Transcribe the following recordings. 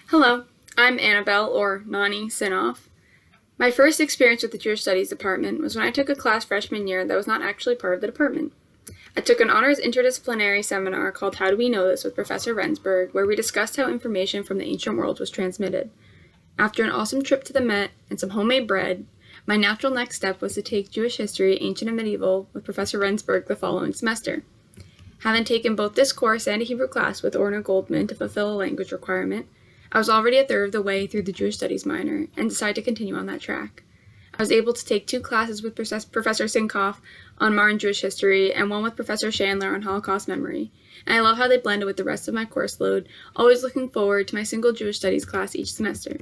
Hello, I'm Annabelle, or Nani Sinoff. My first experience with the Jewish Studies department was when I took a class freshman year that was not actually part of the department. I took an honors interdisciplinary seminar called How Do We Know This with Professor Rendsburg, where we discussed how information from the ancient world was transmitted. After an awesome trip to the Met and some homemade bread, my natural next step was to take Jewish history, ancient and medieval, with Professor Rendsburg the following semester. Having taken both this course and a Hebrew class with Orna Goldman to fulfill a language requirement, I was already a third of the way through the Jewish Studies minor and decided to continue on that track. I was able to take 2 classes with Professor Sinkoff on modern Jewish history and 1 with Professor Chandler on Holocaust memory, and I love how they blended with the rest of my course load, always looking forward to my single Jewish Studies class each semester.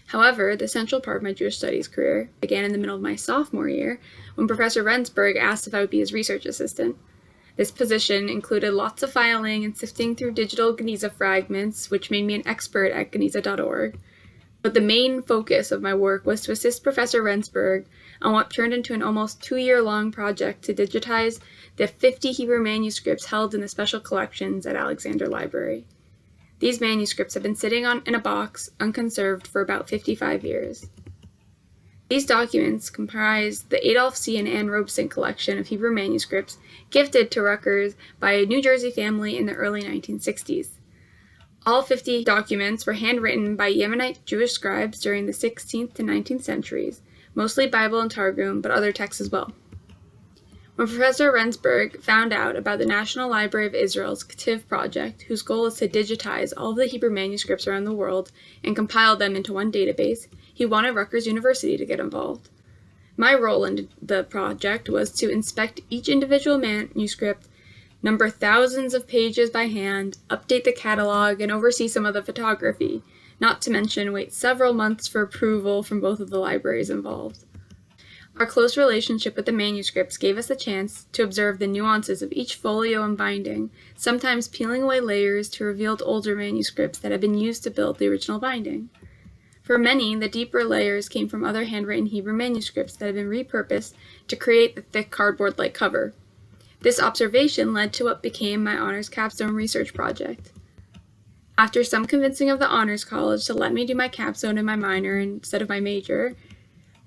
However, the central part of my Jewish Studies career began in the middle of my sophomore year when Professor Rendsburg asked if I would be his research assistant. This position included lots of filing and sifting through digital Geniza fragments, which made me an expert at Geniza.org. But the main focus of my work was to assist Professor Rendsburg on what turned into an almost 2-year-long project to digitize the 50 Hebrew manuscripts held in the special collections at Alexander Library. These manuscripts have been sitting in a box, unconserved, for about 55 years. These documents comprise the Adolf C. and Ann Robeson collection of Hebrew manuscripts gifted to Rutgers by a New Jersey family in the early 1960s. All 50 documents were handwritten by Yemenite Jewish scribes during the 16th to 19th centuries, mostly Bible and Targum, but other texts as well. When Professor Rendsburg found out about the National Library of Israel's Ketiv project, whose goal is to digitize all of the Hebrew manuscripts around the world and compile them into one database, he wanted Rutgers University to get involved. My role in the project was to inspect each individual manuscript, number thousands of pages by hand, update the catalog, and oversee some of the photography, not to mention wait several months for approval from both of the libraries involved. Our close relationship with the manuscripts gave us the chance to observe the nuances of each folio and binding, sometimes peeling away layers to reveal older manuscripts that had been used to build the original binding. For many, the deeper layers came from other handwritten Hebrew manuscripts that had been repurposed to create the thick cardboard-like cover. This observation led to what became my honors capstone research project. After some convincing of the honors college to let me do my capstone in my minor instead of my major,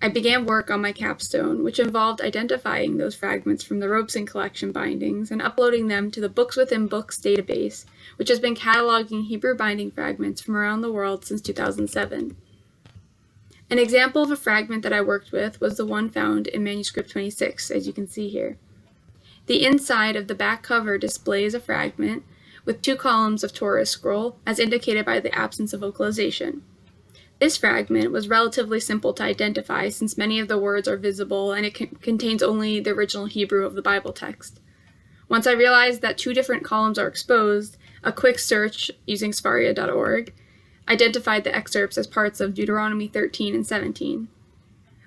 I began work on my capstone, which involved identifying those fragments from the Robeson collection bindings and uploading them to the Books Within Books database, which has been cataloging Hebrew binding fragments from around the world since 2007. An example of a fragment that I worked with was the one found in manuscript 26, as you can see here. The inside of the back cover displays a fragment with 2 columns of Torah scroll, as indicated by the absence of vocalization. This fragment was relatively simple to identify since many of the words are visible and it contains only the original Hebrew of the Bible text. Once I realized that 2 different columns are exposed, a quick search using Sefaria.org identified the excerpts as parts of Deuteronomy 13 and 17.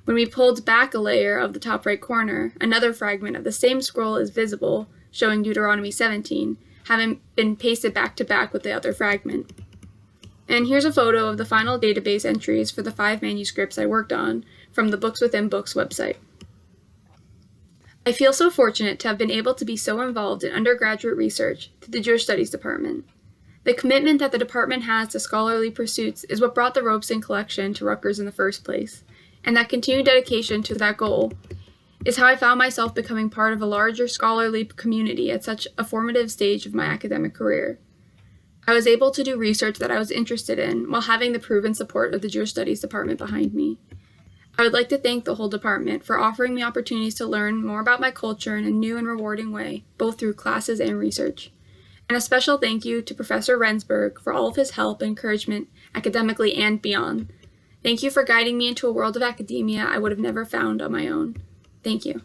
When we pulled back a layer of the top right corner, another fragment of the same scroll is visible, showing Deuteronomy 17, having been pasted back to back with the other fragment. And here's a photo of the final database entries for the 5 manuscripts I worked on from the Books Within Books website. I feel so fortunate to have been able to be so involved in undergraduate research through the Jewish Studies department. The commitment that the department has to scholarly pursuits is what brought the Robeson collection to Rutgers in the first place, and that continued dedication to that goal is how I found myself becoming part of a larger scholarly community at such a formative stage of my academic career. I was able to do research that I was interested in while having the proven support of the Jewish Studies department behind me. I would like to thank the whole department for offering me opportunities to learn more about my culture in a new and rewarding way, both through classes and research. And a special thank you to Professor Rendsburg for all of his help and encouragement academically and beyond. Thank you for guiding me into a world of academia I would have never found on my own. Thank you.